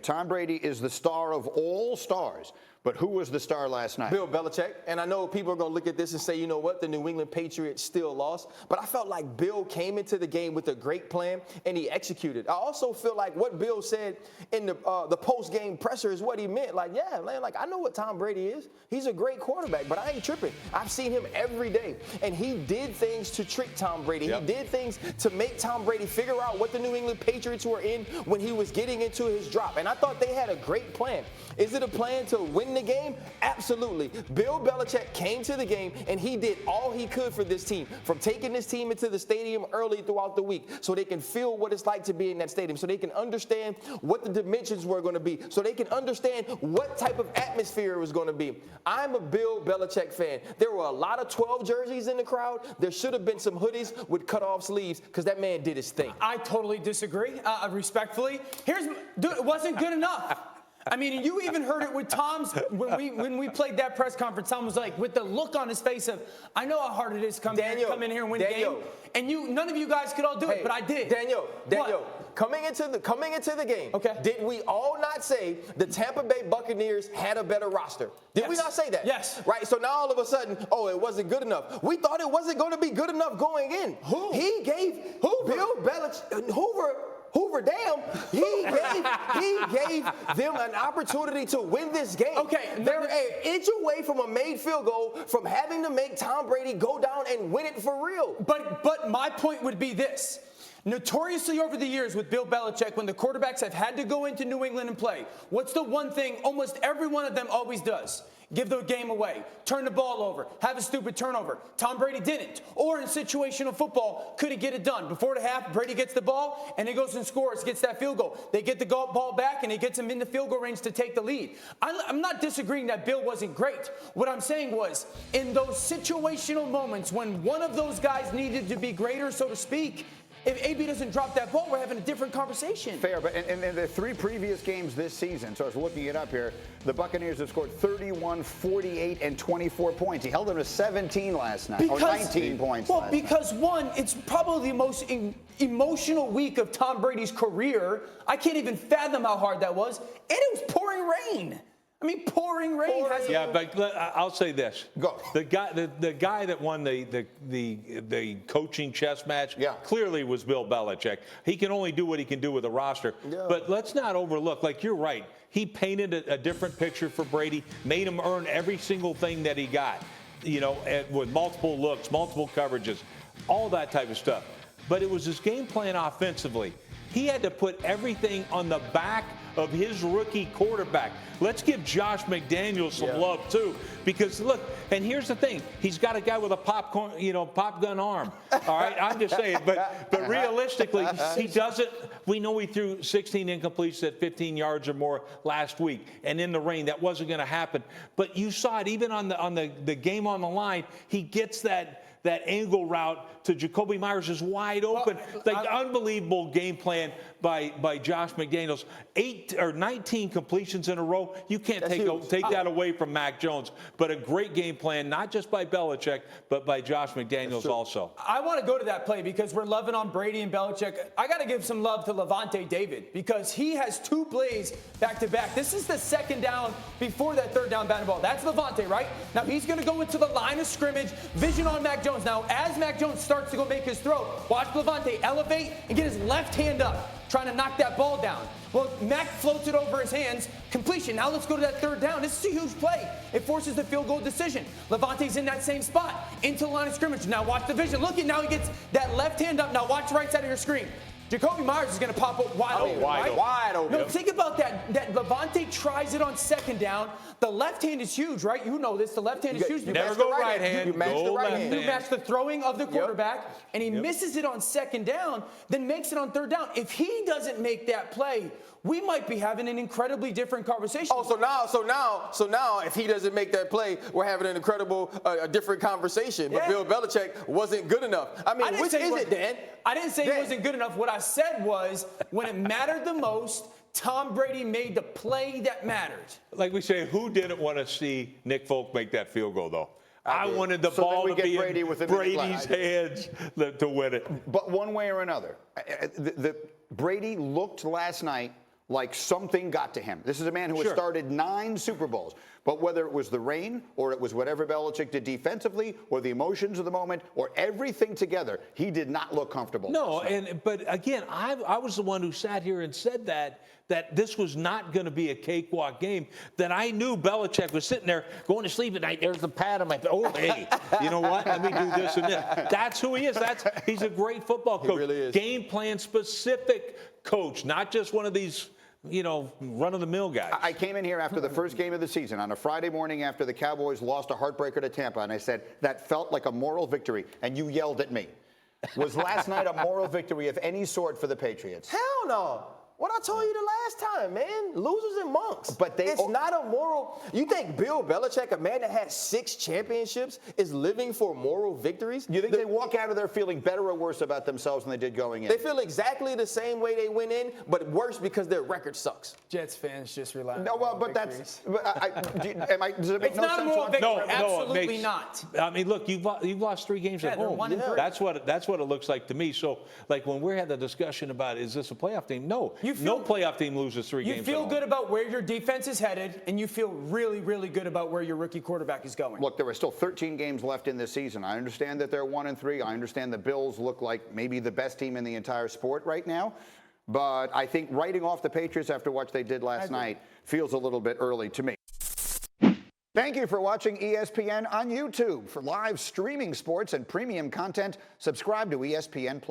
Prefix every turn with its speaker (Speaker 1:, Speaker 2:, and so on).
Speaker 1: Tom Brady is the star of all stars. But who was the star last night?
Speaker 2: Bill Belichick. And I know people are going to look at this and say, you know what, the New England Patriots still lost. But I felt like Bill came into the game with a great plan, and he executed. I also feel like what Bill said in the post-game presser is what he meant. Like, yeah, man, like I know what Tom Brady is. He's a great quarterback, but I ain't tripping. I've seen him every day. And he did things to trick Tom Brady. Yep. He did things to make Tom Brady figure out what the New England Patriots were in when he was getting into his drop. And I thought they had a great plan. Is it a plan to win the game? Absolutely. Bill Belichick came to the game, and he did all he could for this team, from taking this team into the stadium early throughout the week so they can feel what it's like to be in that stadium, so they can understand what the dimensions were going to be, so they can understand what type of atmosphere it was going to be. I'm a Bill Belichick fan. There were a lot of 12 jerseys in the crowd. There should have been some hoodies with cut-off sleeves because that man did his thing.
Speaker 3: I totally disagree, respectfully. Dude, it wasn't good enough. I mean, you even heard it with Tom's when we played that press conference. Tom was like, with the look on his face of, I know how hard it is to come in here and win the game. And none of you guys could all do it, but I did.
Speaker 2: Daniel, coming into the game,
Speaker 3: okay,
Speaker 2: did we all not say the Tampa Bay Buccaneers had a better roster? Did we not say that?
Speaker 3: Yes.
Speaker 2: Right. So now all of a sudden, oh, it wasn't good enough. We thought it wasn't going to be good enough going in.
Speaker 3: Who?
Speaker 2: He gave Bill Belichick, Hoover, damn, he gave them an opportunity to win this game.
Speaker 3: Okay.
Speaker 2: They're an inch away from a made field goal from having to make Tom Brady go down and win it for real.
Speaker 3: But my point would be this. Notoriously over the years with Bill Belichick, when the quarterbacks have had to go into New England and play, what's the one thing almost every one of them always does? Give the game away, turn the ball over, have a stupid turnover. Tom Brady didn't. Or in situational football, couldn't get it done. Before the half, Brady gets the ball, and he goes and scores, gets that field goal. They get the ball back, and he gets them in the field goal range to take the lead. I'm not disagreeing that Bill wasn't great. What I'm saying was, in those situational moments when one of those guys needed to be greater, so to speak, if AB doesn't drop that ball, we're having a different conversation.
Speaker 1: Fair, but in the three previous games this season, so I was looking it up here, the Buccaneers have scored 31, 48, and 24 points. He held them to 17 last night, or 19 points last night.
Speaker 3: Because one, it's probably the most emotional week of Tom Brady's career. I can't even fathom how hard that was. And it was pouring rain. I mean, pouring rain.
Speaker 4: Yeah, but I'll say this.
Speaker 1: Go.
Speaker 4: The guy that won the coaching chess match clearly was Bill Belichick. He can only do what he can do with a roster. Yeah. But let's not overlook, like you're right, he painted a different picture for Brady, made him earn every single thing that he got, you know, with multiple looks, multiple coverages, all that type of stuff. But it was his game plan offensively. He had to put everything on the back of his rookie quarterback. Let's give Josh McDaniels some love too, because look, and here's the thing: he's got a guy with a pop gun arm. All right, I'm just saying, but realistically, he doesn't. We know he threw 16 incompletions at 15 yards or more last week, and in the rain, that wasn't going to happen. But you saw it even on the game on the line. He gets that angle route to Jacoby Myers is wide open. Unbelievable game plan by Josh McDaniels. 19 completions in a row. You can't take that away from Mac Jones. But a great game plan, not just by Belichick, but by Josh McDaniels also.
Speaker 3: I want to go to that play because we're loving on Brady and Belichick. I got to give some love to Levante David because he has two plays back-to-back. This is the second down before that third down batting ball. That's Levante, right? Now he's going to go into the line of scrimmage, vision on Mac Jones. Now, as Mac Jones starts to go make his throw, watch Levante elevate and get his left hand up, trying to knock that ball down. Well, Mac floats it over his hands, completion. Now let's go to that third down. This is a huge play. It forces the field goal decision. Levante's in that same spot, into the line of scrimmage. Now watch the vision. Look at now he gets that left hand up. Now watch right side of your screen. Jacoby Myers is going to pop up wide open.
Speaker 2: Wide open.
Speaker 3: No, think about that. That Levante tries it on second down. The left hand is huge, right? You know this. The left hand is huge.
Speaker 4: You never go right hand.
Speaker 2: You match the right hand.
Speaker 3: You match the throwing of the quarterback, and he misses it on second down, then makes it on third down. If he doesn't make that play, we might be having an incredibly different conversation.
Speaker 2: Oh, so now, if he doesn't make that play, we're having an incredible, different conversation. But Bill Belichick wasn't good enough. I mean, which is it, Dan?
Speaker 3: I didn't say he wasn't good enough. What I said was, when it mattered the most, Tom Brady made the play that mattered.
Speaker 4: Like we say, who didn't want to see Nick Folk make that field goal, though? I wanted the ball to be in Brady's hands to win it.
Speaker 1: But one way or another, Brady looked last night like something got to him. This is a man who has started 9 Super Bowls. But whether it was the rain or it was whatever Belichick did defensively or the emotions of the moment or everything together, he did not look comfortable.
Speaker 4: No, but again, I was the one who sat here and said that this was not going to be a cakewalk game, that I knew Belichick was sitting there going to sleep at night. There's the pad on my, oh, hey, you know what? Let me do this and this. That's who he is. He's a great football coach.
Speaker 2: He really is.
Speaker 4: Game plan specific coach, not just one of these, run-of-the-mill guys.
Speaker 1: I came in here after the first game of the season on a Friday morning after the Cowboys lost a heartbreaker to Tampa, and I said, that felt like a moral victory, and you yelled at me. Was last night a moral victory of any sort for the Patriots?
Speaker 2: Hell no. What I told you the last time, man. Losers and monks.
Speaker 1: But
Speaker 2: it's not a moral. You think Bill Belichick, a man that has 6 championships, is living for moral victories?
Speaker 1: You think they walk out of there feeling better or worse about themselves than they did going in?
Speaker 2: They feel exactly the same way they went in, but worse because their record sucks.
Speaker 3: Jets fans just rely on
Speaker 1: does it make
Speaker 3: it's
Speaker 1: no
Speaker 3: not
Speaker 1: sense?
Speaker 3: a moral victory.
Speaker 4: No,
Speaker 3: Absolutely not.
Speaker 4: I mean, look, you've lost 3 games at
Speaker 3: they're
Speaker 4: home.
Speaker 3: 1-3.
Speaker 4: That's what it looks like to me. So, like when we had the discussion about is this a playoff team? No, no playoff team loses 3 games.
Speaker 3: You feel good about where your defense is headed, and you feel really, really good about where your rookie quarterback is going.
Speaker 1: Look, there are still 13 games left in this season. I understand that they're 1-3. I understand the Bills look like maybe the best team in the entire sport right now. But I think writing off the Patriots after what they did last night feels a little bit early to me. Thank you for watching ESPN on YouTube. For live streaming sports and premium content, subscribe to ESPN+.